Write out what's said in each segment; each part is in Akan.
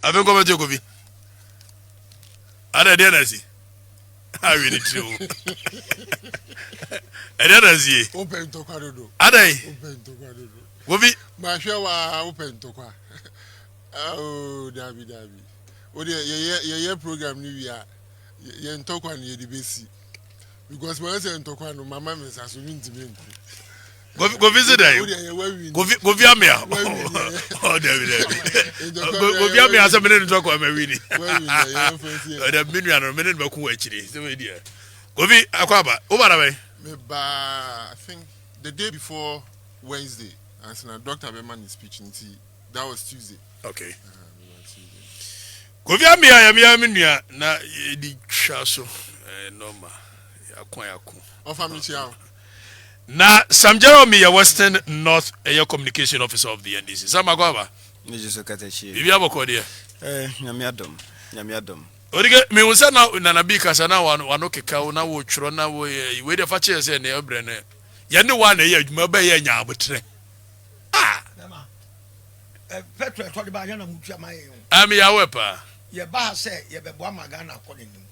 FM Kumasi Kofi. Ada dia nasi. I really true. Ada nasi. Open to kwadodo. Adai. Open to kwadodo. Kofi. Ma hwe wa open to kwa. Oh, Dabi. O de ye program ni wi a ye ntokwa ni ye di besi. Because when I say ntokwa no mama me saso mi ntimi nku. Go visit there. Go via me. Oh, David. Go via me as a minute to talk about me winning. The million or minute back who actually. So, dear. Go via Aquaba. Over away. I think the day before Wednesday, as a Dr. Beman is speaking, that was Tuesday. Okay. Go via me. I am Yaminia. Na the chasso. Norma. Yaku. Offer me chow. Na Sam Jeremy, a Western North Air Communication Officer of the NDC. Sam Agaba. If you have a code here. Nyamiadom. Odige, me was now Nanabika Sana one okay cow now, Trona, wait a fatches and the Brenne. Yanu one a year, Mabay and Yabutre. Ah, Petra told about Yana Mucha. I'm your weapon. Your bar say, you have a Bamagana calling him.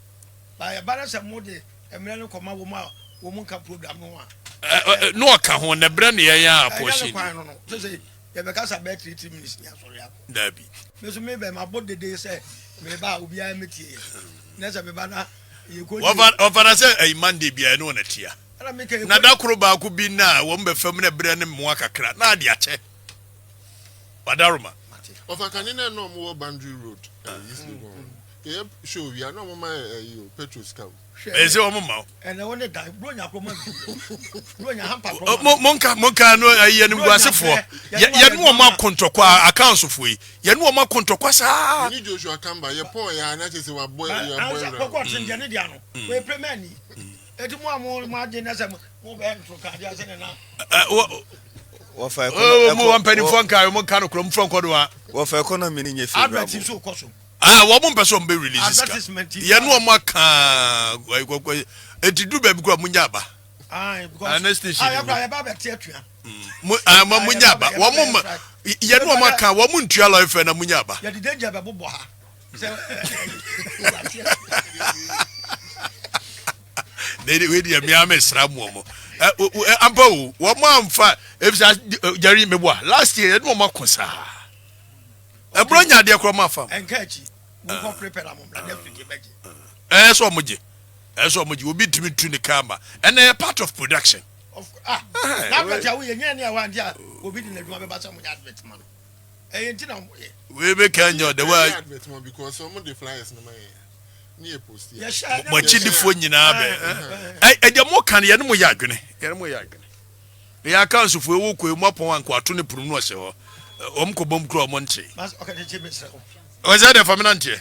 By a balance of Modi, a man come out woman can program no one. No account when the brand ya portion. To say, you because I bet 3 minutes. Derby. Mr. Maybe my body day say, maybe I will be a meteor. Never be banner. You could offer us a Monday be a known at here. Nadakroba could be now, one be feminine brand and Mwaka crack. Nadia check. Padaruma. Offer canina no more boundary road. Yep, sure, we are no more petrol scout. Is your mama? And I want to die. Run your hamper. Monka, no, I am was for. Yet no more contoqua accounts of we. Yet no more contoqua. You Joshua come by your poor, and that is our boy. What's in Janadiano? We pay many. It's more margin as a more bank for Cardias and one penny phone car, one kind of crumb from Cordua. What for economy in your favorite? So custom. One person be released. Yanu Maka, it do baby Munyaba. Because I have a theatre. I'm a Munyaba. 1 moment. Yanu Maka, 1 month, your life and a Munyaba. You're the danger of Boboha. They did a Miamis Ramomo. Ambo, 1 month, if Jerry Mebois. Last year, no more consa. A bronya dear Cromafa. And catchy. Prepare a moment. As Muji will be to me to the camera, and they are part of production. Now that we are one year, will be in the room about some advertisement. We make the word because some of the flyers in my near post. Yes, chili for you now. I don't more can you know Yagone. The accounts of we walk with Mopo and Quatuni Prunoso. Omko Bom Crow Monte. Was that a family?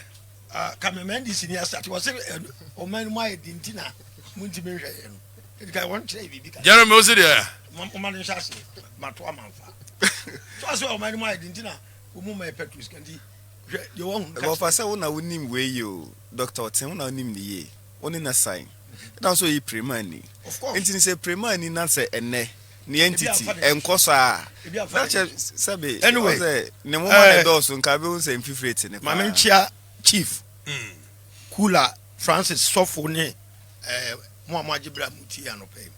Come this in your start was a man, my dintina, Muntimer. It got one say, Jeremy was there. Mamma Shassi, Matuama. So I saw my dintina, whom my petrus can be. You won't go for someone I wouldn't name way you, Doctor Tena name the ye, only in a sign. That's so you pre-money. Of course, it is a pre-money answer and ne. Ni entity and Cosa. Sabi anyway, no one does on Cabin saying fifty. Mamenchia chief Kula Francis Sofone, Mama Jibra Mutiano pay.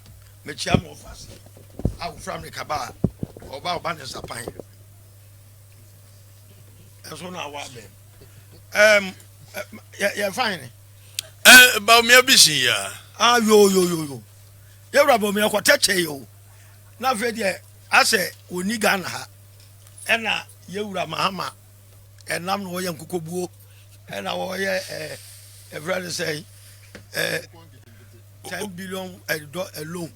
Mechiam of us. I will from the Cabal or about banners upon. That's one hour. Yeah, fine. Bawumia busy, ya. Ah, yo. You're about me, a quartet, you. Na vedi ase oni Ghana ha ena yewura mahama enam no ye nkokobuo ena wo ye every say 10 billion alone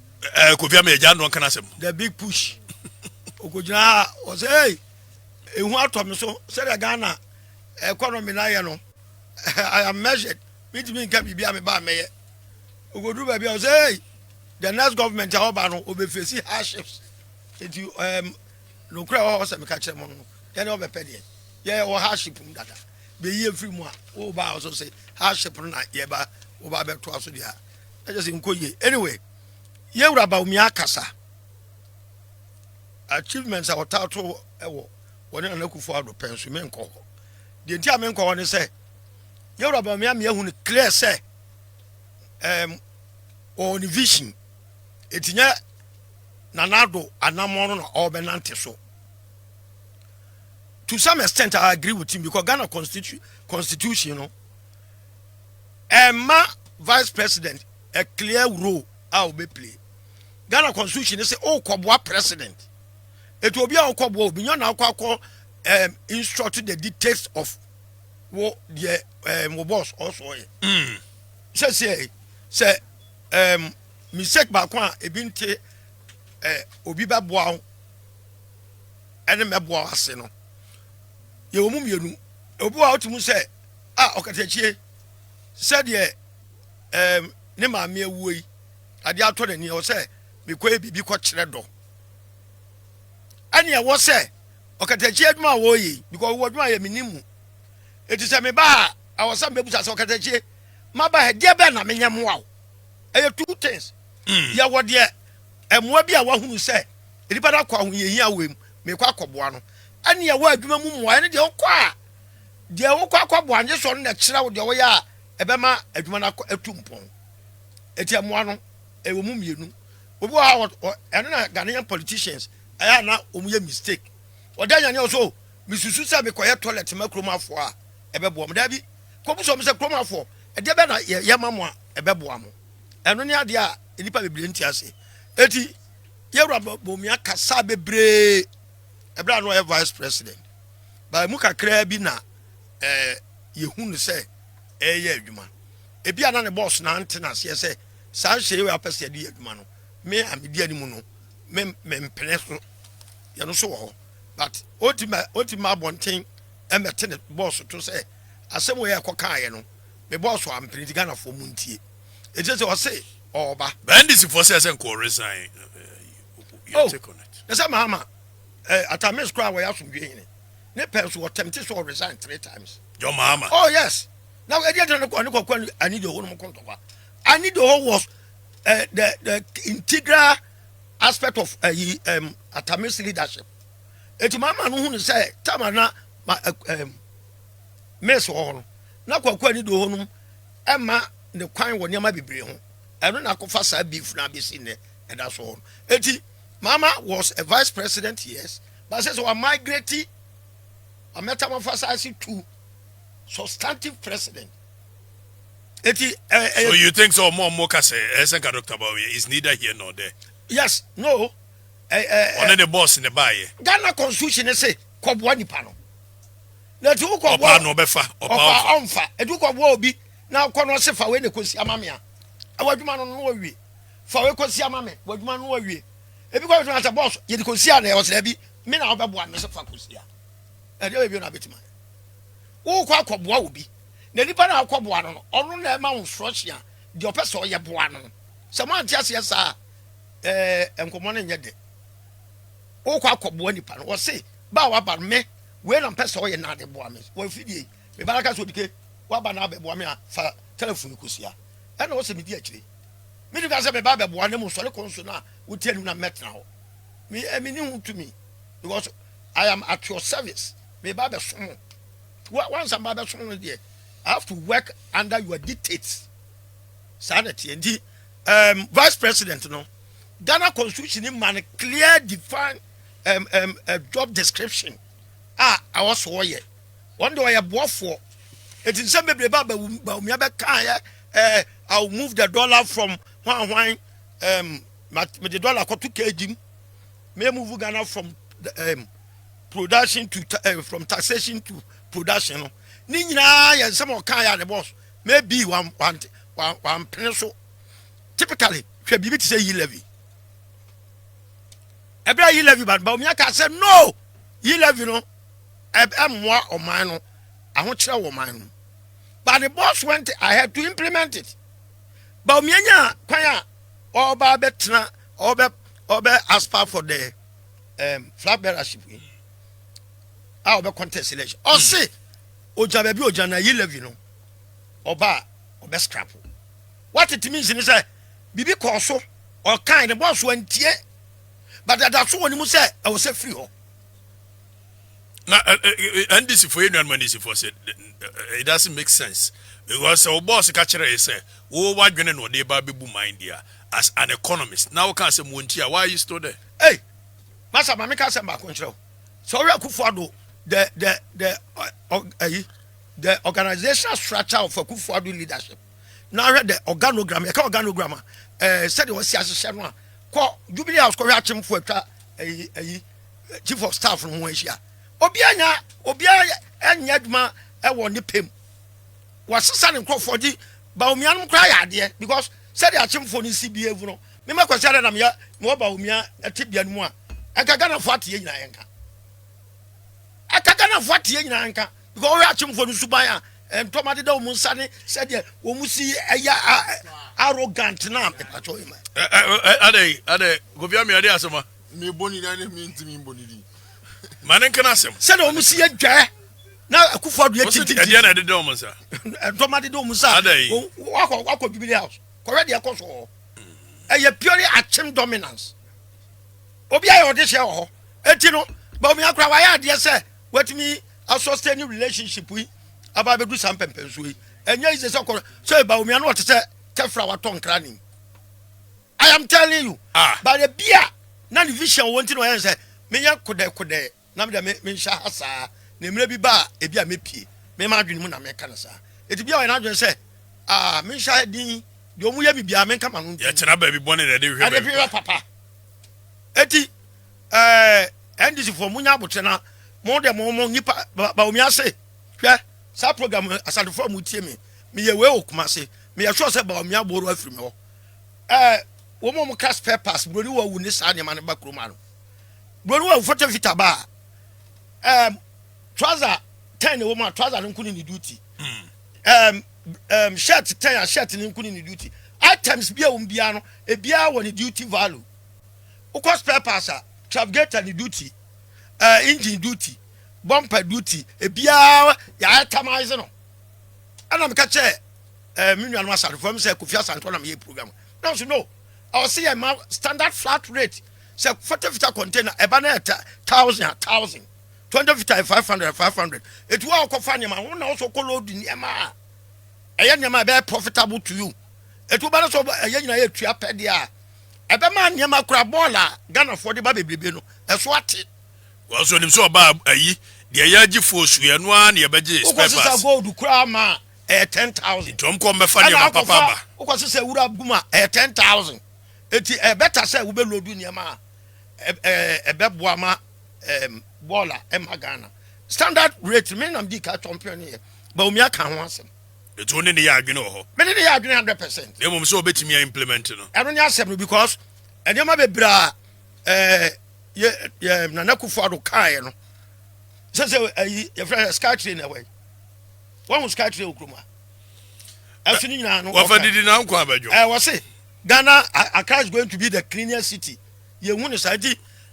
Kofi am eja no kan asem the big push okojina o say hey ehu atom so say the Ghana economy na ye no I am measured with me can be am ba meye ogodu ba bia o say hey the next government Obano will be facing hardships. Into no crowd or some catcher mono. Then over penny. Yeah, or hardship data. Be ye free more. Oh, I also say hardship on night. Yeah, but over back to us. I just in Koye. Anyway, ye were about Miakasa. Achievements are total. One and look for the pension call. the entire men ko say Yoruba Bawumia me hu clear say on vision etinya nanado anamono na obenante so. To some extent I agree with him because Ghana constitution, you know, vice president a clear role how be play. Ghana constitution is say oh kwabwa president. It will be our kwabwa be na kwakọ instruct the details of what the boss also. Say mistake ba kwa ebinte obi ba boa ene meboa ase no. Ye wo mumienu obi wa otumu say okatachie said ye ne maame awuo yi ade ato ne ne o say me koe bibi ko kire do ane ye wo say okatachie aduma wo yi because wo aduma ye minimu eti say me ba awasa mebusa say okatachie maba he de be na menye moa eye two things ye wo de emoa bi a wa hunu say edipa da kwa hu ye hia wem me kwa koboa no ane ye wo aduma mu moa ene de okwa de okwa kwabo anye so na kire wo de wo ya ebema aduma na atumpon eti amoa no ewo mu mienu obi wa ene na Ghanaian politicians aya na omuye mistake odanya ne so misusu se be koye toilet makromafo a ebebo am da bi kobuso me se kromafo e de be na ye mamo a ebebo am eno ne ade a enipa bebre nti ase eti Yoruba Bawumia kasa bebre ebra no vice president ba mu kakra bi na yehunu se eye adwuma ebi ana ne boss na antena se se sa hye we apese de adwuma no me amedi ani mu no me mpene so ye no so ho but otima bonten emete ne boss to say asem we yakoka ye no me boss wa mpene di Ghana fo mu ntie eje se o say oba bandisi for say ko resign you take on it na say mama atamis kra we asomdwe yin ne person what tempted to resign 3 times your mama oh yes now I didn't know I need the whole I need the whole was the integral aspect of Atamis leadership. It's mama who say Tamana mess on now need the home Emma the quine when you might be brilliant. I don't know how beef now be seen there and that's all. Eti mama was a vice president, yes, but says I migrated a metamorphosizing to substantive president. So you think so more Mokase Esenka Dr. Bawumia is neither here nor there? Yes, no. One of the boss in the baye. Ghana constitution say Kobwani pano. Na tu ko Opa no befa, opa onfa. Edu ko bo obi na ko no se fa we ne kosi amamea. Awaduma no no wi. Fa we kosi amame, waduma no wi. Ebi ko tun ata boss, ye de kosi ana e o se bi, me na obebo an me se fa kosi a. E de bi na betima. Wo kwa akọboa obi na nipa na akọboa no ono na ema instruction de opese oye boa no se mo antiase yesa enkomo na nyede wo kwa akọboa nipa no wo se ba wa ba me we na pese oye na de boa me wo fidie me baraka so dike wa ba na abeboa me a fa telephone kusia e na wo se me di akire me di ka se me ba abeboa na mu so le konso na wo tianu na metra ho me ni hu to me because I am at your service me ba be so once I'm about there, I have to work under your dictates. Sanity and the vice president, no Ghana constitution in man clear define job description. I was for ye. One day I bought for it is some about I'll move the dollar from one the dollar to 2 kg. May move Ghana from production to from taxation to production. Ni nyina ya some of kan ya the boss maybe one pencil typically hwe bibi say yi levy ebra yi levy but Bawumia ka say no yi levy no emwa oman no aho kire wo man no but the boss went ahead to implement it. Bawumia nya kwan a oba betena oba aspire for the flag bearership. I'll be contest election. Or say, Oja baby Oja na yi levy no. Oba scrap. What it means is say, bibi koso or kind the boss went tie. But that's what you say. I will say free ho. Now, NDC for you and NDC for said it doesn't make sense because our boss catcher say, "Oh, what going on? They baby boom India as an economist." Now, can't say Muntia. Why are you still there? Hey, Master Mamika said, "My control." So we are Kufuado the organizational structure of Kufuado leadership. Now read the organogram. You call organogram. Said it was Siasha. Call Jubilee House. Call him for a chief of staff from Malaysia. Obia Enyadma won the pim. Was San Crawford Bawumia cry idea because said the achim for the CBA. No, Mima Kwasara Namia, more Bawumia, a Tibian moi. I can't 40 in Anka. I can't 40 in Anka because we achim for the Subaya and Tomati Musani said, Womusi arrogant now. Ade, Goviami Adiasoma. Me boni na mean to me boni. Manen can ask him. Said Omusi a jar. Now I could for the Adiana de Domusa. Tomati Domusa. Walk of Jubilee House. Correct your course. A purely achim dominance. Obia or this year, Etino, Bawumia, dear sir, what me a sustaining relationship with about do some pempensui. And yes, the so-called so Bawumia not to say Tefra tongue cranning. I am telling you, by the beer, none vision wanting to answer. Menya kode na me me sha hasa na mre bi ba e bia me pie me ma adwene mu na me kana sa eti bia na adwene se me sha din de omu ya bibia me nka ma no ya tena ba bi bone na de hwe ade hwe papa eti NDC for munya abotre na mo de mo nipa Bawumia se hwe sa program asade for mu tie me ye we Kumasi me ye sure se Bawumia boru afiri me ho wo mo cast papers broni wa wu ni sa ne ma ne ba kroma no broni wa vita ba trouser 10 woman trouser nkuni ni duty shirt 10 shirt ni nkuni ni duty items bia wo bia no e bia wo ni duty value o cost papers navigator ni duty engine duty bumper duty e bia ya itemize no ana me ka che minu anu asade fo me say Kofi Asanto na me program now so no I will see a standard flat rate. So 40 feet container, a banner 1,000, 20 feet 500. It will also find you, one also call load in Yama. A young man very profitable to you. It will balance over a young tree per year. A man Yama Crabola, Ghana for the baby Bibino, a swat. Well, so him so about a ye, the Ayaji force we and one, your badges. Because I go to Krama 10,000. Don't come before your papa. Because it's a Ura Buma 10,000. Eti better say we be loadu niama beboama bola Ghana standard rate me na di ka champion here Bawumia ka ho asem it only the adwene ho me ne ya adwene 100% dem so obetimi implement no eno nya asem because enema be bra ye na Kufuado kai no say your friend sky train away one sky train okroma afini nyina no wa fa didi na nkwa abajo we say Ghana Accra is going to be the cleanest city. You want to say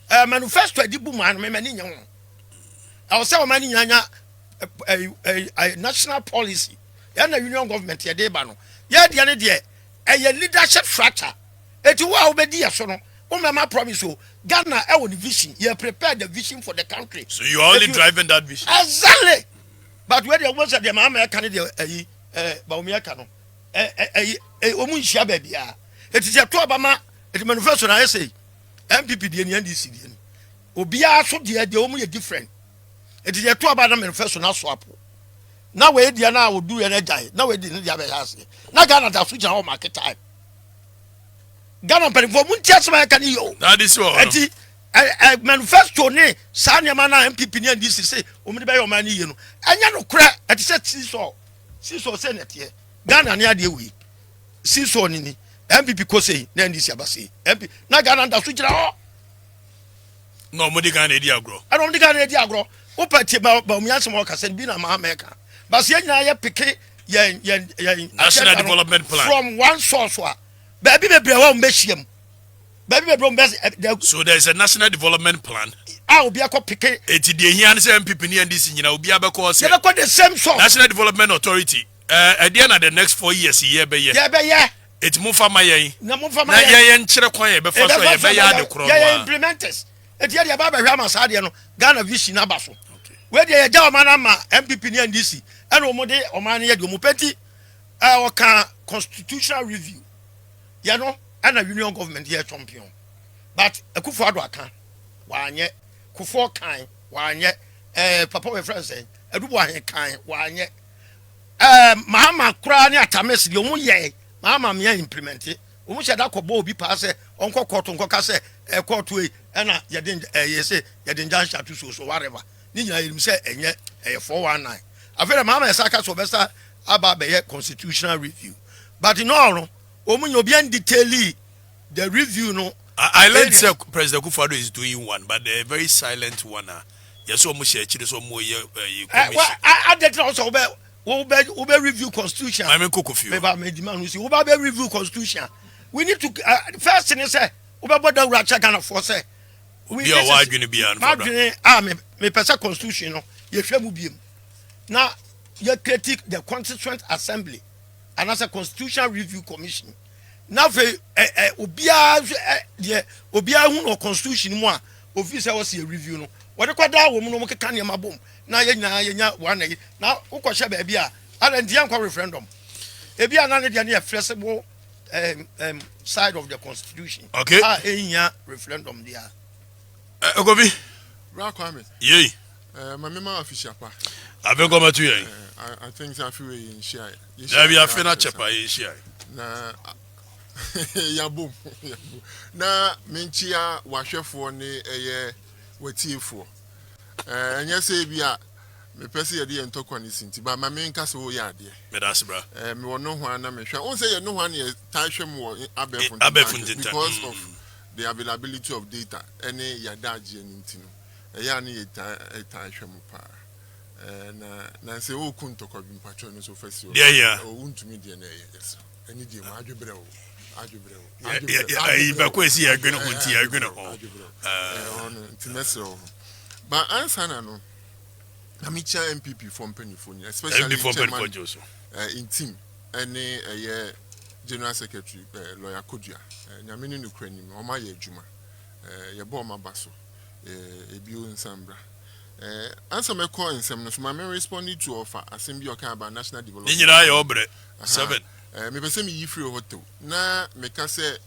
manifesto di boom man me mani nyan. I was say mani nyanya a national policy. Ya na union government ye dey ba no. Ye dey ne dey a leadership structure. Eti wa obedi so no. O mama promise o Ghana e won vision. You prepare the vision for the country. So you are only driving that vision. Exactly. But where the ones that the mama can dey Bawumia ka no. Omu nhia ba bia. It is a to Obama, it manifesto na say MPP the NDC the Obia so the omu different. It is a to Obama manifesto na swap. Now we dey na wo do energy. Now we dey need ya be house. Na Ghana da switch na market time. Ghana per for muntia so can you. That is all. Eti manifesto ne sa nyama na MPP the NDC say omu dey be your man yi no. Anya no kra et say siso senate here. Ghana ne ade we. Siso ni MPP ko say na NDC abase MP na Ghana da so gira ho no mo di Ghana edi agro I don't Ghana edi agro o pati Bawumia se mo ka se bi na ma America but ye nyina ye peke ye national development plan from one source wa baby bebre wa mbehiem baby bebre mbes so there is a national development plan obi akọ peke eti de hia se MPP ni NDC nyina obi abekọ se ye bekọ the same source National Development Authority at the end of the next 4 years ye be ye it move for my yen na move for my yen nkyere kwan ye be for so ye be ya de kro ye implementers eti ye baba hwa masade no Ghana vision abaso where the Jamanama MPP and DC and Omode Omani Mupeti our constitutional review. You know, and a union government here champion. But a Kufado can one yet Kufor kind, one yet Papa my friend saying, a Dubois kind, one yet Mahama Krania Tames, the Omuye, Mama Mia implemented. Umusha da ko bo bi pa se onko court onko ka se e court we na yedin yese yedin jansha to so whatever ni nyina yirim se enye 419 afere mama esaka so besa aba be constitutional review but in all omunyo bi en detail the review no I learned that President Akufo-Addo is doing one but a very silent one yes omusha chire so mo ye I did also be review constitution I mean Kokofi beba me demand we see we be review constitution. We need to first thing is say Obabada Racha Ghana for say we are why going to be an me pesa constitution no ye hwemu biem na ye critique the constituent assembly and as a constitutional review commission na fe obia hu no constitution mu a officer was a review no what kwada wo mu no mkeka ne mabom na ye nya one na ukwohye ba bia ala ndian kwa referendum ebia na ne dia ne flexible side of the constitution. Okay. Referendum there. Ogobi. Rakwame. Yey. My mema official pa. Ave go matu yey. I think I feel in share. Ya bi afena chepa yey share. Na ya boom. Na menchia wahwefo ne eye watiefo. Enya se bia me pese ye de entokwa ne sinti ba ma me nka so ya de me das bra me wono ho ana me hwa on say ye no ho ana ye tan hwem wo abefuntinta because of the availability of data any ya daje ni ntino ya na ye tan hwem pa na se wo kun tokwa bi mpatcho no so fasi o untumi de na ye yes ani de ma adwebre o ba ko esi ya gwene ho nti ya gwene ho on ntimesro ba ansana no Amicha MPP from Pennyphone, especially chairman, in team, any general secretary, lawyer Kodia, Namini Ukraine, Omaye Juma, Yaboma Basso, Ebu in Sambra. Answer my call in some of my responding to offer Assembly about national development. In 7. Maybe send me free hotel. Na make us say,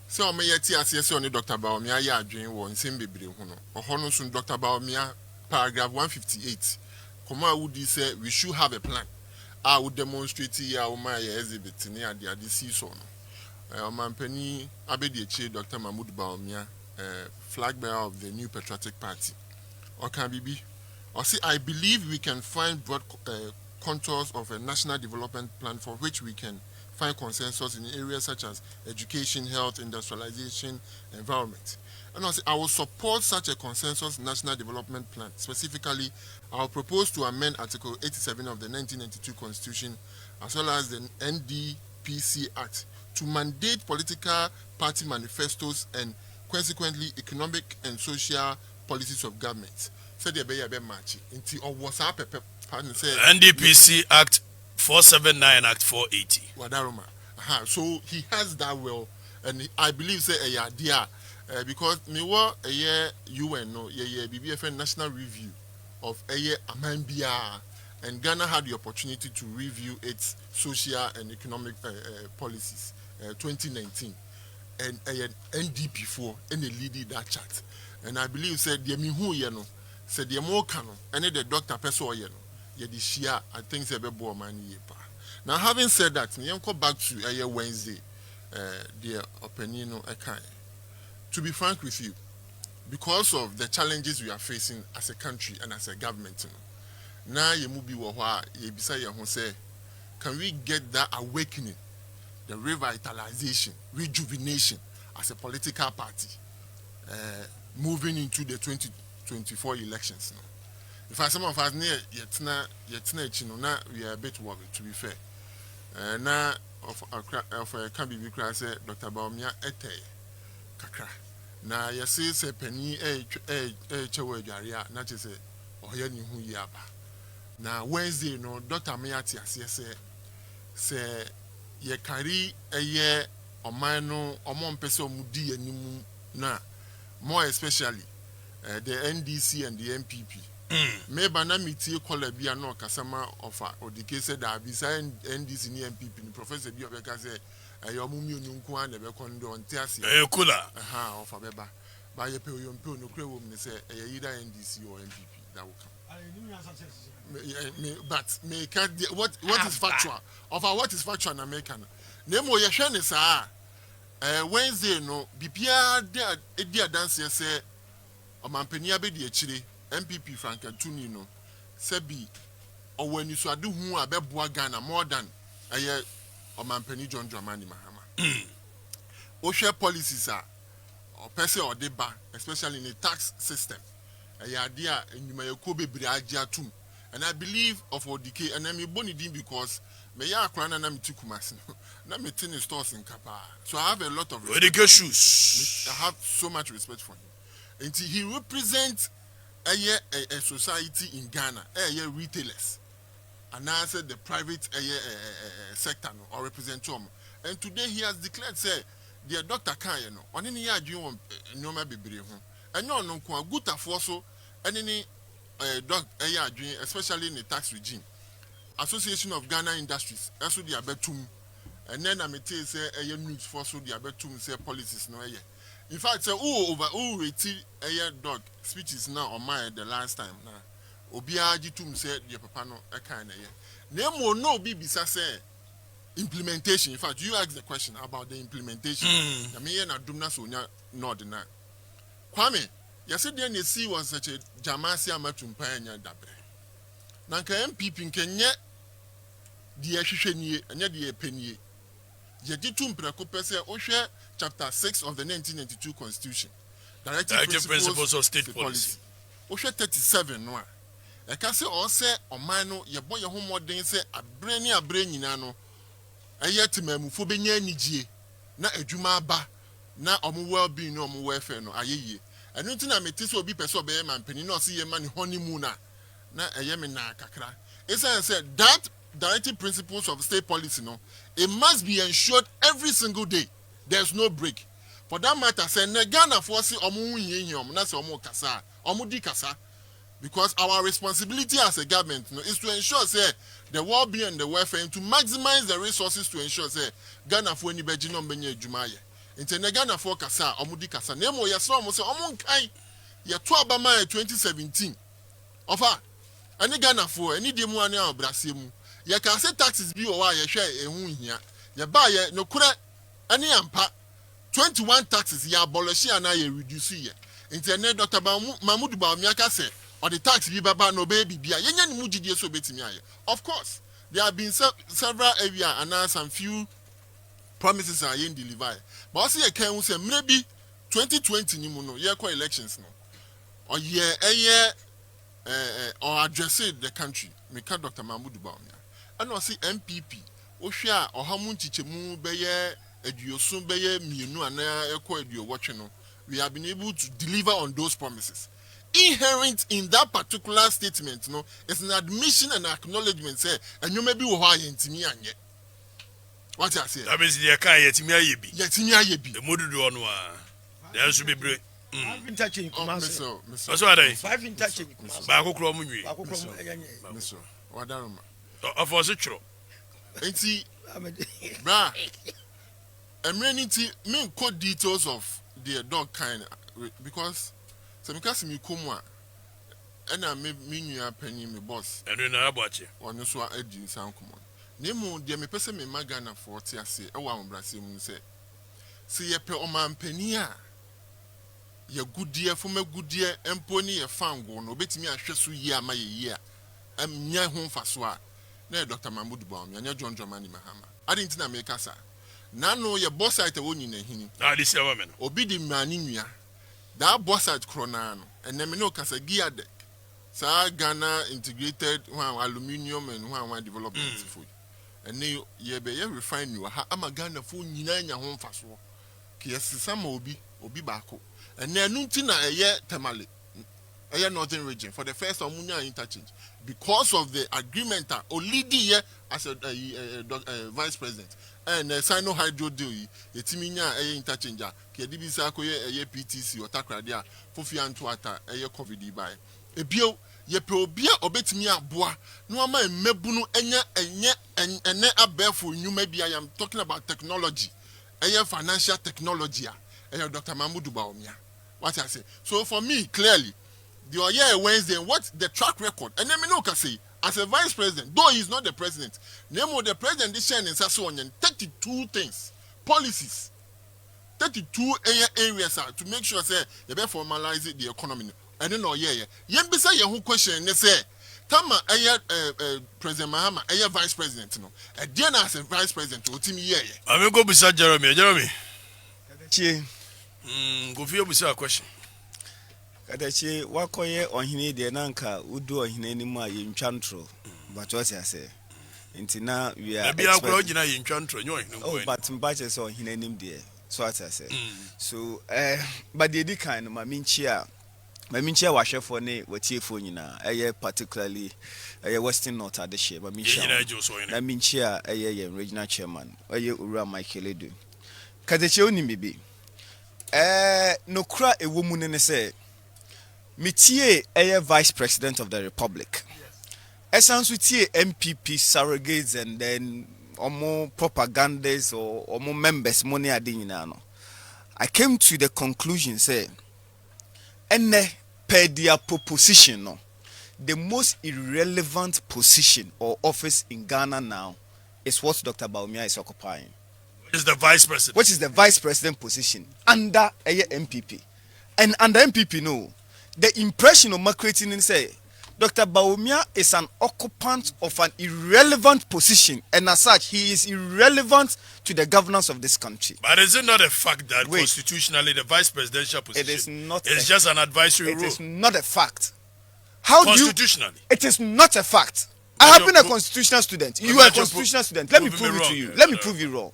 so may yet see on Dr. Bawumia, ya dream one, same baby, or Hono soon Dr. Bawumia. Paragraph 158. Koma would say we should have a plan. I would demonstrate here my exhibit near the season. Mampeni Abedi Dr. Mahmoud Bawumia, flag bearer of the New Patriotic Party. Or can be? Or say I believe we can find broad contours of a national development plan for which we can find consensus in areas such as education, health, industrialization, environment. And I will support such a consensus national development plan. Specifically, I will propose to amend Article 87 of the 1992 Constitution as well as the NDPC Act to mandate political party manifestos and consequently economic and social policies of government. Said the be match into or was up NDPC Act 479 Act 480. Wadaroma. So he has that well, and I believe say a idea. Because me wa a year UN no BBFN national review of a year Amambia, and Ghana had the opportunity to review its social and economic policies 2019 and NDP4 and the leading that chat, and I believe said the mihu yeno said the more canon and the Dr. Peso yeno the share I think se be bo man yepa. Now having said that, me go back to a year Wednesday the opinion no kind. To be frank with you, because of the challenges we are facing as a country and as a government, now you move say, can we get that awakening, the revitalization, rejuvenation as a political party, moving into the 2024 elections? If some of us near yet we are a bit worried, to be fair. Now of a can be Dr. Bawumia ete. Kakra. Na yesi se penny chewe jaria na chese oye ni hu yaba. Na Wednesday no Dr. Mayati asese se ye kari eye oman no omo mpese omudi animu na more especially the NDC and the MPP Maybe na meeting call be no kasama offer or the case that beside NDC ni MPP ni professor bi obeka say your mummy nunku an be kondo ntiase kula offer beba ba ye pe yo mpe no kre wo me say either NDC or MPP that will come. But me can't what is factual of what is factual in America nemo ye hwe ne saa Wednesday no bibia dia dance say omampani abedi akire MPP Frankantuni no sebi owani so ade hu abeboa Ghana more than aye omampani John Dramani Mahama o share policies are or person or deba especially in the tax system aye ade a enyuma yeko bebre agye atum. And I believe of our decay, and I'm a bonny dean because me ya akwana na me Kumasi na me tin stores in Kapa. So I have a lot of respect. Shoes. I have so much respect for him. And he represents a society in Ghana, retailers, and I said the private sector or represent them. And today he has declared, say, the Dr. Kanye no, on any year you want no maybe and no good for so and any especially in the tax regime. Association of Ghana Industries, that's what they are betum. And then I may tell you say a news for so they are betum say policies no. In fact, say reti dog speeches now on my the last time now. Obiaji tum say the papa no a kind of name no be say implementation. In fact, you asked the question about the implementation. I mean, na dumna so no deny. Kwame. Yesterday, the sea was such a Jamasi Amatumpanya Dabre. Nanka MPP in Kenya, the Ashisheni, and yet the Penny. Yetitum Precopese Osha, chapter 6 of the 1992 Constitution. Directive Principles of State Policy. Osha 37, no. I can say also, or mano, your boy, your home ordin say, a brainy nano. A yet to Memufobenia Niji, na a Juma ba, na omu well being no more welfare no aye. I don't think I may tell be person be man penny no see a man honeymoon na a yemen na kakra. It's I said that directive principles of state policy no, it must be ensured every single day. There's no break. For that matter, say Ghana for see omu yin na say omu kasa, omu di kasa. Because our responsibility as a government no, is to ensure say the well-being and the welfare and to maximize the resources to ensure say Ghana for any beji no benye jumaye. Into Ghana for kasa omudi kasa nemo yasro mo se omonkai ya to abama 2017 ofa ani Ghana for ani demu ani abrase mu ya ka say taxes bi o wa ya hwe ehun hia ya ba ye no kura ani ampa 21 taxes ya abolish na ya reduce ye into ne Dr. Mahmoud Bawumia ka say or the tax bi baba no baby bia yenya ni mugidie so betimi aye. Of course there have been several areas and some few promises are yen delivered. But also you can say maybe 2020 ni muno year elections no. Or or address the country. Me ka Dr. Mahmoud Bawumia. And I see MPP. O hwa o hamu chichemu beye eduosun beye mienu ana ekọ eduo watch no. We have been able to deliver on those promises. Inherent in that particular statement no is an admission and acknowledgement say and you may be wo ntimi anye. What I say? That means they can't yet me ayebi. Yetimi ayebi. The modu do onwa. There should be break. Five in touch in Kumasi. What's what I? 5 in touch in Kumasi. Ba ko kro mu nwi. Ba ko kro mu enye. Miso. Wadaroma. Of us chro. Enti bra. Emrenity me quote details of the dog kind because some case me komu a na me nua panyin me boss. Enu na abache. Ono so adi san komo. Nemu de me pese me magana for ti ase e wa ambrase mu se ye pe omampani a ye gudie foma gudie emponi ye fango no betimi ahwe so yi ama ye yi a nya ho mfaso a na Dr. Mahmoud Bawumia nya John Dramani Mahama adinti na me kasa na no ye boss site woni na hini This year woman obi di mani nua that boss site krona no ene me no kasa gear deck sa Ghana integrated aluminium and one development for and ne ye be ye refine you ha ama Ghana fo nyina nya ho mfaso ke yesisa ma obi baako and na nunti na eye temale eye northern region for the first omunya interchange because of the agreement that olidi here as a vice president and sino hydro deal etimi nya eye interchange ke di bi sa koye eye PTC otakrade a fofi anto ata eye covid bai ebio ye pe obia obetimi aboa no ama emebunu enye abefo nyuma bia. I am talking about technology, financial technology. Dr. Mahmoud Bawumia. What I say. So for me, clearly, the Wednesday, what the track record, and let me know, say, as a vice president, though he is not the president, name the president this year in Sassuan, 32 things, policies, 32 areas to make sure say they be formalize the economy. I don't know, Yen be say your question, they say, Tama, President Mahama, vice president, no, Diana as a vice president, I will go beside Jeremy. Go for your question. Kadachi wakoye ohine de nanka udu ohine ni mu aye ntwantro but what I say intina we are bia akwa ogina ye ntwantro nyo ohine oh but mbache so ohine nim de so what I say so but the kind ma minchia wahwefo ne watiefo nyina particularly Western North adehye ma minchia ye regional chairman Ura Michael Edu Kadachi oni bibi no kra ewo mu ne say Mitie vice president of the republic. Essence with MPP surrogates and then more propagandas or more members money adinano. I came to the conclusion say per their proposition no, the most irrelevant position or office in Ghana now is what Dr. Bawumia is occupying. Which is the vice president. Which is the vice president position under MPP. And under MPP no. The impression of my creating say Dr. Bawumia is an occupant of an irrelevant position, and as such, he is irrelevant to the governance of this country. But is it not a fact that constitutionally the vice presidential position it is not it's just an advisory role? It is not a fact. How constitutionally? It is not a fact. I have been a constitutional student. You are a constitutional student. Let me prove it to you. Let me prove you wrong.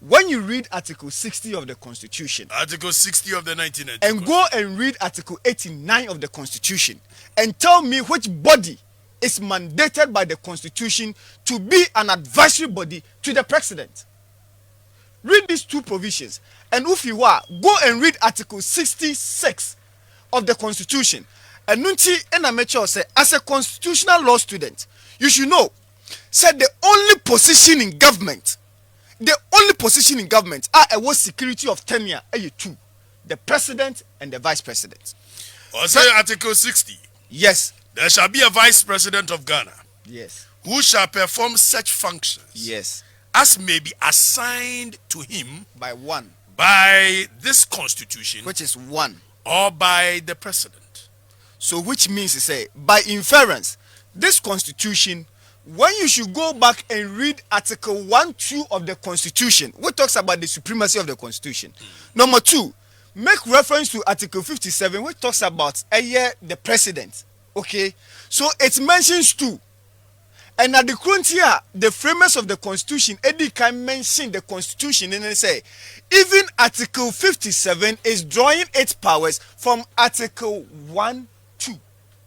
When you read Article 60 of the Constitution, Article 60 of the 1990, and go and read Article 89 of the Constitution, and tell me which body is mandated by the Constitution to be an advisory body to the president. Read these two provisions, and if you are, go and read Article 66 of the Constitution. And Nunti and Amateur say, as a constitutional law student, you should know, said the only position in government are a security of tenure, two, the president and the vice president. Or say Article 60. Yes. There shall be a vice president of Ghana. Yes. Who shall perform such functions. Yes. As may be assigned to him by this constitution, which is one, or by the president. So which means to say, by inference, this constitution, when you should go back and read Article 1-2 of the Constitution, which talks about the supremacy of the Constitution. Number 2, make reference to Article 57, which talks about the president. Okay, so it mentions 2. And at the frontier, the framers of the Constitution, Eddie can mention the Constitution and they say, even Article 57 is drawing its powers from Article 1-2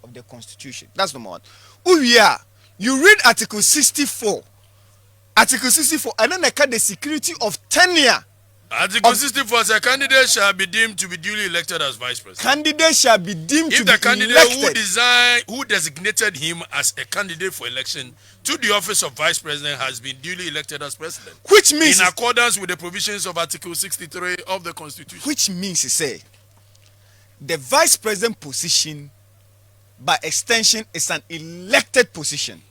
of the Constitution. That's number 1. You read Article 64. Article 64, and then the security of tenure. Article 64 says a candidate shall be deemed to be duly elected as vice president. Candidate shall be deemed to be elected. If the candidate who designated him as a candidate for election to the office of vice president has been duly elected as president. Which means in accordance with the provisions of Article 63 of the Constitution. Which means to say the vice president position by extension is an elected position.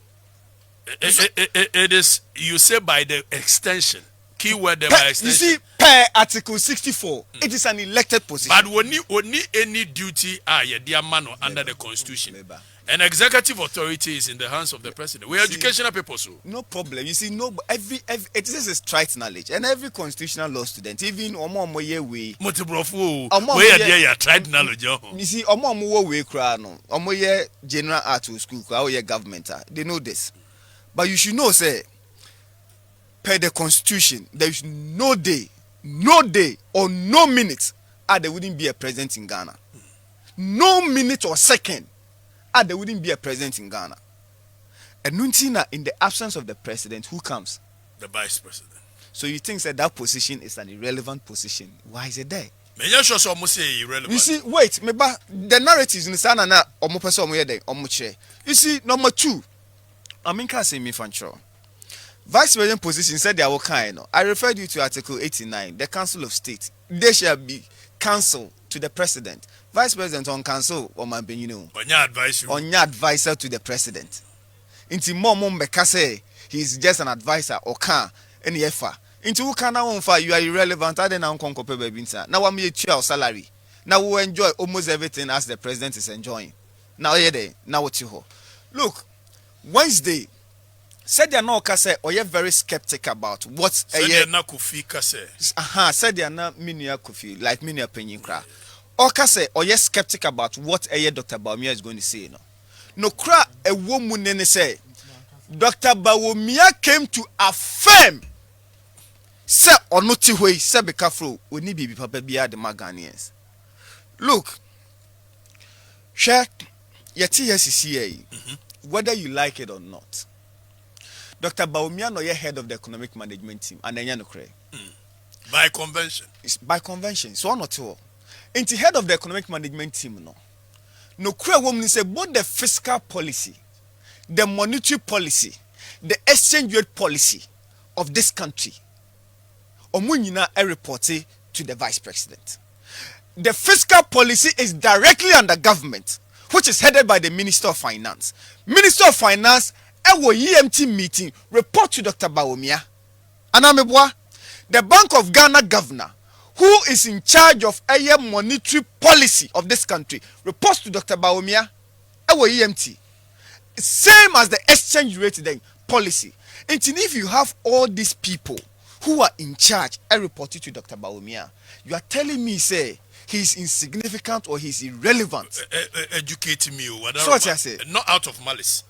It is, you say by the extension. Keyword by extension. You see, per Article 64, it is an elected position. But only any duty dear man under the Constitution. An executive authority is in the hands of the president. We are educational people, so no problem. You see, every it is a straight knowledge, and every constitutional law student, even we tried knowledge. You see, we general art school, government, they know this. But you should know, say, per the Constitution, there is no day or no minute there wouldn't be a president in Ghana. No minute or second there wouldn't be a president in Ghana. And Nuntina, in the absence of the president, who comes? The vice president. So you think that position is an irrelevant position? Why is it there? Menya sure so almost say irrelevant. You see, wait, meba the narratives in sana na omo pese omo ye den omo kire. You see, number 2. I mean can say me fancho. Vice President position said they are kind. I referred you to Article 89, the Council of State. They shall be counsel to the President. Vice President on council or my you know. On your advice. On your advisor to the President. Inti mom say he's just an advisor or can any effort. Into who can now you are irrelevant. I didn't conquer baby. Now I'm your salary. Now we enjoy almost everything as the President is enjoying. Now now what you hold. Look, Wednesday said they are not kase or you're very skeptical about what said they are not kufi kase. Said they are not minia kufi like minia penyin kra. Or kase or you're skeptical about what Dr. Bawumia is going to say. No kra a woman say Dr. Bawumia came to affirm say or not to way say be careful we need be papa bia the Ghanaians. Look, share yeti SCCA whether you like it or not. Dr. Bawumia no ye head of the economic management team and then no cray. By convention. It's by convention. So not all. Into head of the economic management team no cray woman say both the fiscal policy, the monetary policy, the exchange rate policy of this country. Omunyina a reported to the vice president. The fiscal policy is directly under government, which is headed by the Minister of Finance. Minister of Finance ewo EMT meeting report to Dr. Bawumia. Anamebwa, the Bank of Ghana governor, who is in charge of a monetary policy of this country, reports to Dr. Bawumia. Ewo EMT. Same as the exchange rate then policy. And if you have all these people who are in charge and reported to Dr. Bawumia, you are telling me say he's insignificant or he's irrelevant. Educate me. So what I say? Not out of malice.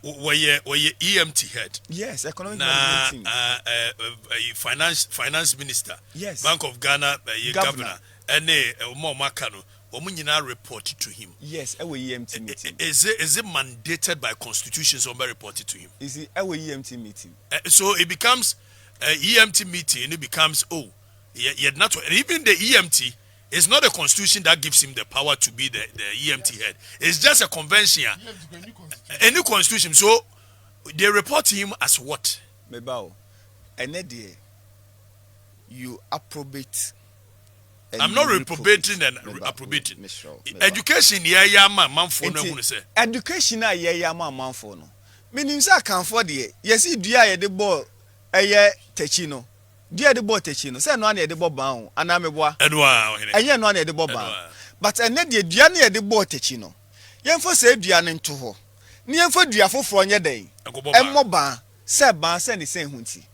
Were you EMT head? Yes, economic management team. Finance minister. Yes. Bank of Ghana governor. And more Makano. Omunyina reported to him. Yes, our EMT meeting. Is it mandated by constitutions or by reported to him? Is it our EMT meeting? So it becomes EMT meeting and it becomes yet not even the EMT is not a constitution that gives him the power to be the EMT head. It's just a convention. A new constitution. So they report to him as what? Mebao. And you approbate. I'm not reprobating and approbating. Education yeah man for no say. Education yeah man for no. Meaning say can for the yes dua the ball techino. Dua the ball techino. Say no na the ball ban anameboa. Enwa no na the ball ban. But ene the dua na the ball techino. Yemfo say dua ne nto ho. Ni yemfo dua foforo nye den. Emmo ban say ban say ne say hunti.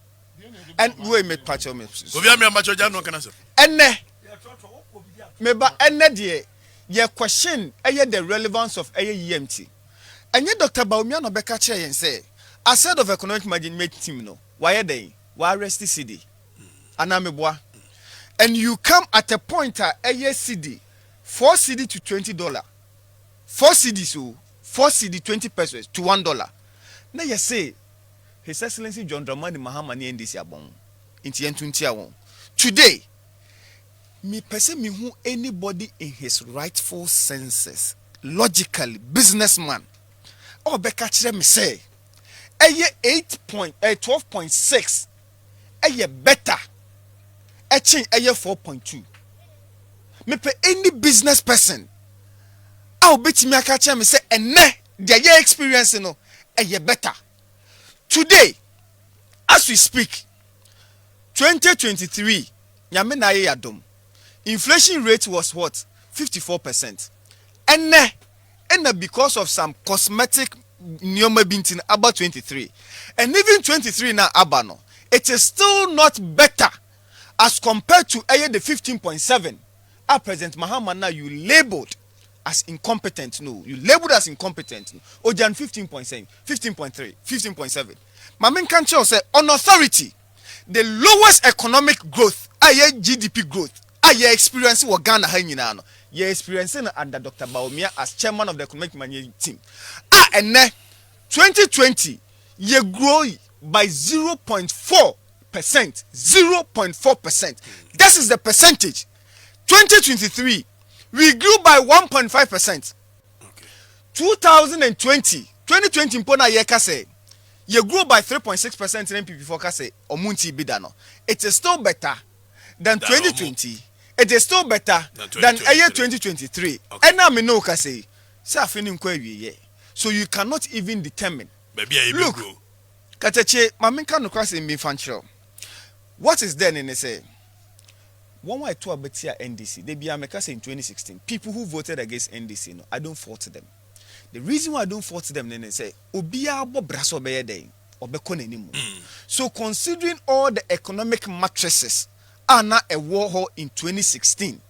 And we make patch of me. Obi am match no kana say. Ene meba ene de ye question the relevance of EMT. And yet Dr. Bawumia no beka che yen say as head of economic management team no why dey why arrest CD anameboa. And you come at a point CD 4 CD to $20. 4 CD so 4 CD 20 pesos to $1. Now you say His Excellency John Dramani Mahama ni ndisi abon inti yentunti awon today me person me who anybody in his rightful senses logically businessman or beka kire me say 12.6 better chin 4.2 me pe any business person I'll bet me aka kire me say ene their experience no better today as we speak 2023 nyame na ye yadom inflation rate was what 54%. And because of some cosmetic nyoma bintin about 23. And even 23 now abano, it is still not better as compared to the 15.7. At President Mahama now you labeled as incompetent. No, you labeled as incompetent. Ojan 15.7, 15.3, 15.7. Mamin Kancho said on authority, the lowest economic growth, GDP growth. Ye experience what Ghana hanging on. Ye experiencing under Dr. Bawumia as chairman of the economic management team. And 2020 ye grow by 0.4%. 0.4%. This is the percentage. 2023, we grew by 1.5%. 2020 mpona yeka say you grew by 3.6% in NPP for say omunti bidano. It is still better than 2020. It is still better than year 2023. And now me know ka say afini nkwa wiye. So you cannot even determine. Look, Kateche, maminka no kwase me fanchiro. What is then in say? One way to abetia NDC, they be America in 2016. People who voted against NDC, no, I don't fault them. The reason why I don't fault them, then they say, Obia bo braso beye day, obekon anymore. So considering all the economic matrices, are not a war hole in 2016.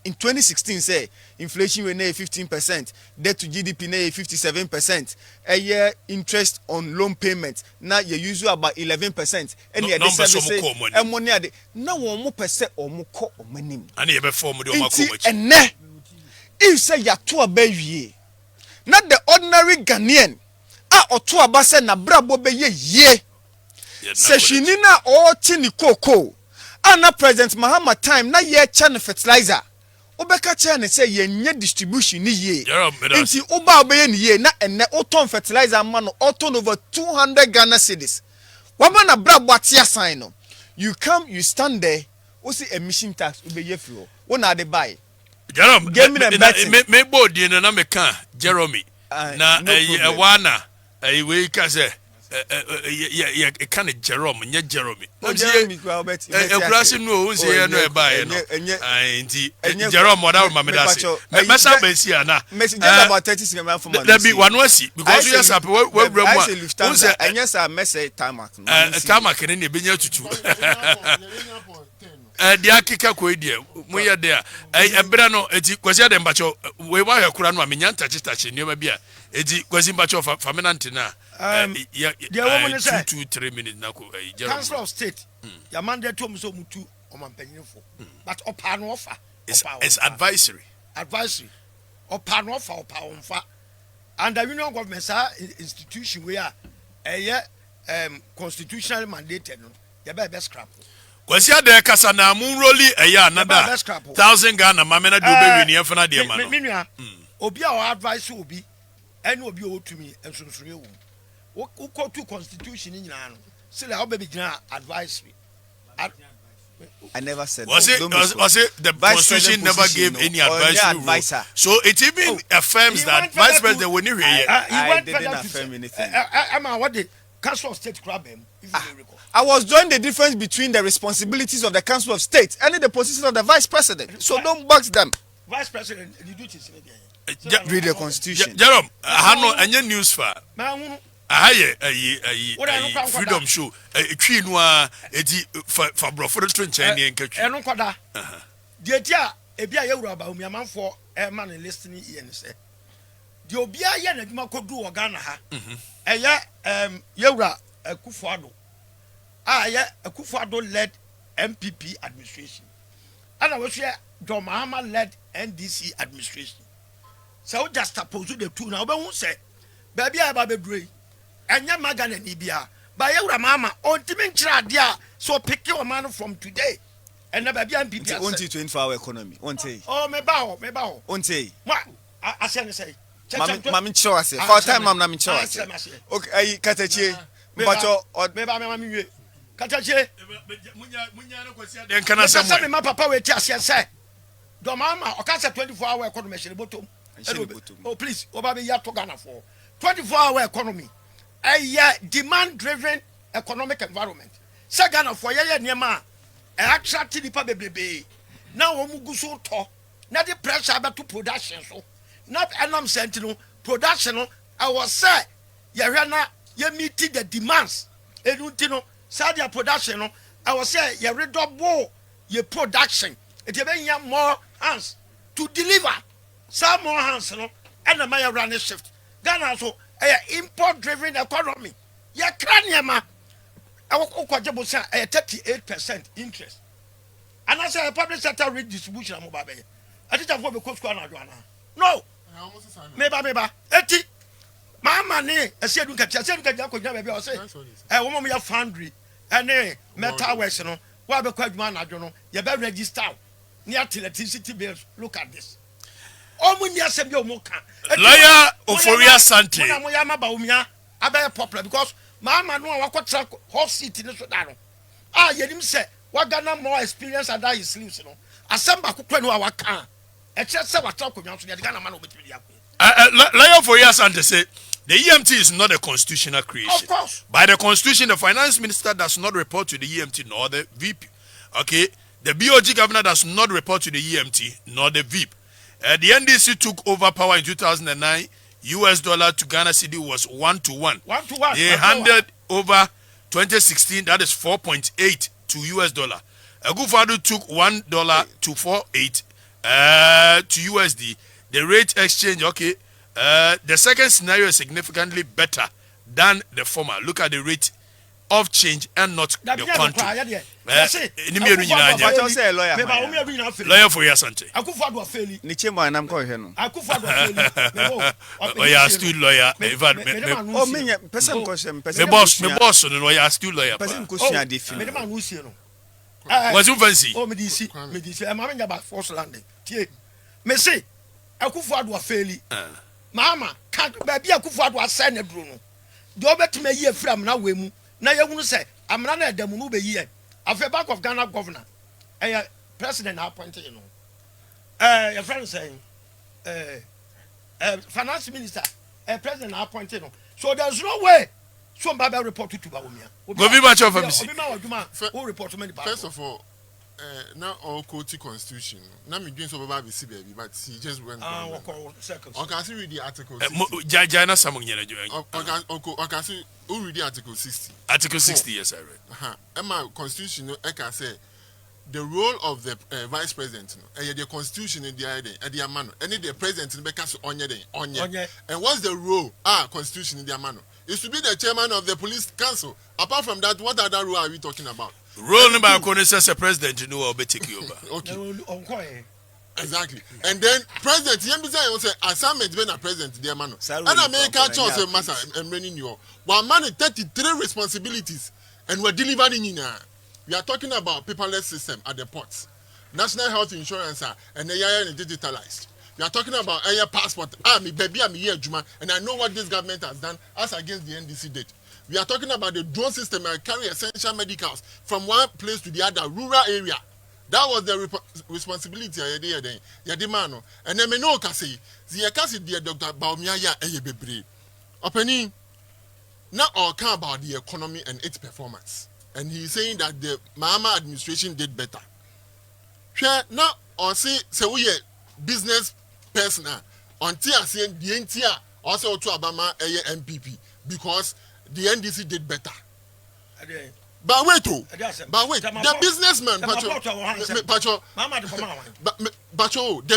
In 2016, say inflation were 15%, debt to GDP 57%, a year interest on loan payments. Now you use about 11%. And you say money now 1% or more or money. And you have formed and ne if say ya to a baby, not the ordinary Ghanaian. Or to a basse na brabo be ye. Seshinina or tini cocoa. Anna President Mahama time na ye chan fertilizer. Obeka chan say ye nye distribution ni ye. Inti oba obeye ni ye na ene oton fertilizer man oton over 200 Ghana cedis. Wama na brabo atia sign no. You come, you stand there, osi emission tax obeye flow. Wona de buy. Jerome, me body na me kan Jeremy. Na wana we ka say yeah, kind of Jerome, nye Jeremy. Obrasi no unse ye no e buy no. Jerome wada ma me dase. Me sa be si ana. Just about 30 seconds for man. There be one wasi because we are we unse anya sa message timer. Timer kene ne benya tutu. Dia kika ko edie mo ye dia ebra no eti kwasi ade mbacho we wa yakura no amenya ntachitachi nioma bia eti kwasi mbacho faminant na dia wo mo say 2-3 minutes na ko Council of State ya mandate to so mutu o mampanyinfo but opa no offer it's advisory opa no offer opa onfa and the union government institution we are constitutional mandated no ya be scrap. Kwasi ade kasa na mun roli eya another 1,000 Ghana mamena do be wini efana de ma no menua obi a o advice obi ene obi o tumi ensonso ewu wo ko to constitution nyina no say la obi gina advisory. I never said was it the constitution never gave any advice. So it even affirms that vice president when you hear I didn't affirm anything. Am what the Council of State grab him if you recall. I was drawing the difference between the responsibilities of the Council of State and the position of the Vice President. So don't box them. Vice President, the duties. Read the Constitution. Jerome, I know any news for. Freedom show. Twi no eti fa bro for the trench any nkatwi. Eno kwada. The dia ebia yewura Bawumia manfo e man listening here ne say. The obia ye na dwuma kodu o Ghana ha. Yewura Kufuado. Kufuado led MPP administration. And I was here, John Mahama led NDC administration. So just suppose the two now, but won't say, baby, I baby bray, and your magan and Ibia. By your mama, on Timintra, dear, so pick your man from today. And the baby MPP. Won't you 24-hour economy? Won't say. Oh, me bow. Won't say. What? I say. Mammy Choase, for time, Mammy Choase. Okay, Katachi, but maybe Katachi. Then can I say, my papa will just say, Domama, or catch a 24-hour economy. Oh, please, Obabi Yatogana for 24-hour economy. A demand-driven economic environment. Sagana for Yaya Nema, attracted the public. Now, Omuguso talk, not the pressure about to production. So, not an sentinel production. I was say, Yarana, you meeting the demands. Edutino, Sadia production. I was say, you redouble your production. It is more hands to deliver. Some more hands, and the Maya running shift. Ghana so import driven economy. Ya craniama. I will 38% interest. And I say a public sector redistribution. I think I'm going to go to no. Maybe. Eti. Mama ne. I said you can baby. I say. I want me a foundry. And metal works, no. Why be quite man? I don't know. You better register. near electricity bills. Look at this. Omunya Sebio Moka. Lawyer Ophoria Sante. Moyama Bawumia, I very popular because Mama no wako track horse seat in the Sudan. Ah, Yedim said, what Ghana more experience at that he sleeps, you know. Asamba Kukwenu Awaka. A church said what talk with the Ghana man with me. Lawyer Ophoria Sante said, the EMT is not a constitutional creation. Of course. By the constitution, the finance minister does not report to the EMT nor the VP. Okay? The BOG governor does not report to the EMT nor the VIP. The NDC took over power in 2009. US dollar to Ghana cedi was 1-to-1. 1-to-1. They handed over 2016, that is 4.8 to US dollar. Agufado took $1 to 4.8 to USD. The rate exchange, okay. The second scenario is significantly better than the former. Look at the rate of change and not the country. Lawyer for Yasante. Lawyer still lawyer. Me boss, no lawyer still lawyer. Was you fancy? Oh, medisi. I'm having about force landing. Me say, Akufo-Addo fairly. Mama, can't baby Akufo-Addo assign a Bruno. Do bet me ye from now we mu. Now you want to say, I'm not a Demunube here. Of a back of Ghana governor. A president appointed, you know. Your friend saying, finance minister, a president appointed. So there's no way. So Baba reported to Bawumia. Go be much of a report to me. First of all, now all quote constitution. Now me doing so Baba see baby, but he just went. Okay, I see read the article. Jana Samung Yena. Okay, I see who read the article 60. Article 60, yes, I read. Emma constitution, I can say the role of the vice president. The constitution in the idea, and the man, and the president in Becas Onye. And what's the role? Constitution in the man. Is to be the chairman of the police council. Apart from that, what other role are we talking about? Role number one says a president you know will be taking over. Okay. Exactly. And then president, you say assignment been a president dear man. And American choice a master and running you. One man 33 responsibilities and we're delivering in we are talking about paperless system at the ports. National health insurance and they are digitalized. We are talking about air passport. Me baby, I'm here, Juma, and I know what this government has done as against the NDC date. We are talking about the drone system and carry essential medicals from one place to the other, rural area. That was the responsibility of the Yadimano. And then me know Kasi, the Kasi dear Dr. Bawumia bebre. Opening now all care about the economy and its performance. And he's saying that the Mahama administration did better. Now or say we business person until I say the entire also to Obama MPP because the NDC did better. But wait, the businessman, the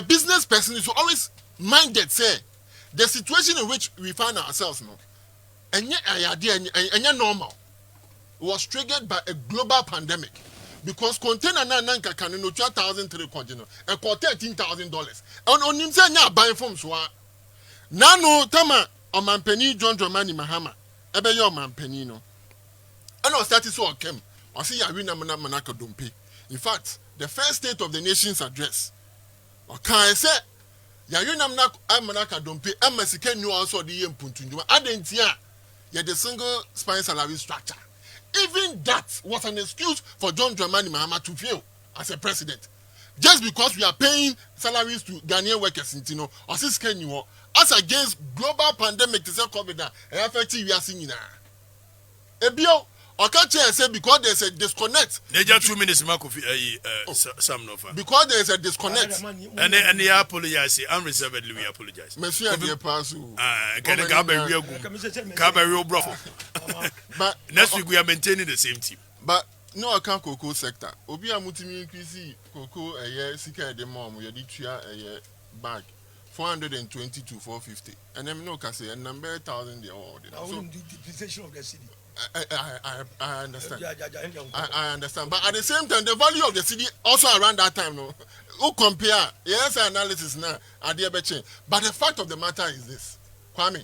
business person is always minded, say, the situation in which we find ourselves now, and yet normal, was triggered by a global pandemic. Because container nanka can no 2,003 container and for $13,000. And on him say nya buy from so. Nano tama o mampeni John Dramani Mahama. Ebe yo mampeni no. And I started so came. I see ya win manaka dompe. In fact, the first state of the nation's address. Okay, I say ya win manaka dompe and Mexican new also the yempuntunjuma. Adentia ya the single spine salary structure. Even that was an excuse for John Dramani Mahama to fail as a president. Just because we are paying salaries to Ghanaian workers in Tino, or as against global pandemic to say COVID, we are seeing now. Ebio, or can't you say because there's a disconnect? They just 2 minutes, because there's a disconnect. And they apologize, unreservedly we apologize. Monsieur, dear Pasu. But next week we are maintaining the same team. But no account cocoa sector. Obi amutimi increase cocoa a year, sika the mom, we did a year bag 420 to 450. And then no can say a number 1,000 the order. So the depreciation of the city. I understand. I understand. But at the same time, the value of the city also around that time, no. Who compare? Yes, analysis now. But the fact of the matter is this, Kwame,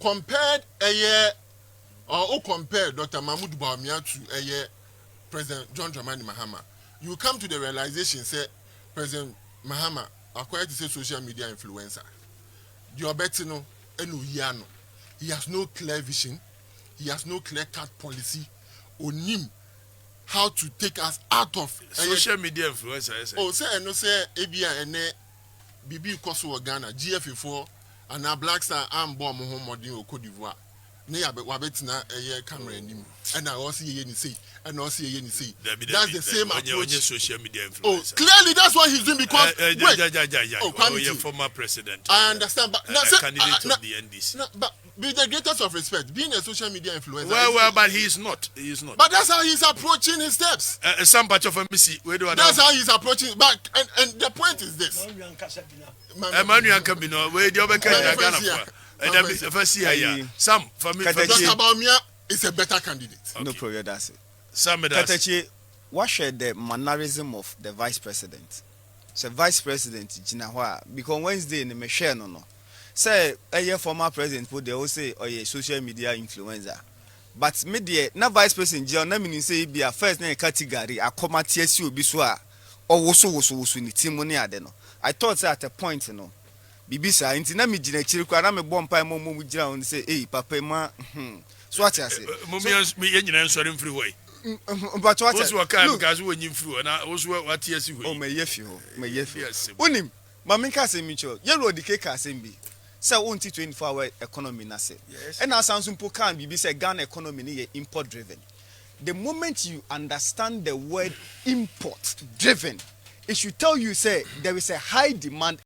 compared a year, or who compare Dr. Mahmoud Bawumia to a year President John Dramani Mahama, you come to the realization, say, President Mahama acquired to say social media influencer. The Obetino Enuyano. He has no clear vision. He has no clear-cut policy on him how to take us out of social media influencer. Oh, say no say ABN and BB Kosovo Ghana GF4 and a Black Star and bomb home or Cote d'Ivoire. Near Wabetina a year camera and I also hear you say, and also hear you say. That's the same approach. Social media influencer. Oh, clearly that's what he's doing because Your former president. I understand, but candidate of the NDC. But with the greatest of respect, being a social media influencer. Well, but he is not. He is not. But that's how he's approaching his steps. Some part of MBC. That's how he's approaching. But and the point is this. Emmanuel Kabino, where the other Ghana. And first year, some family. Dr. Bawumia is a better candidate. No problem, that's it. Some Katachi, what should the mannerism of the vice president? So vice president Jinahwa because Wednesday in the machine no. Say a former president put they all say oh yeah social media influencer. But media na vice president John na mean say be a first name category a committee si obi so a or woso ni team money ade no. I thought at a point no. Bibisa inti na me gina chiri kwa na me bom pa mo gina on say eh papa ma so what you say me nyina nsori mfiri way but what was what kind because when you flew and I was what yes you oh me yefi unim mama ka say mi cho ye road ke ka say bi say 24 hour economy na say and na Samsung po kan bibi say Ghana economy ni import driven. The moment you understand the word import driven, it should tell you say there is a high demand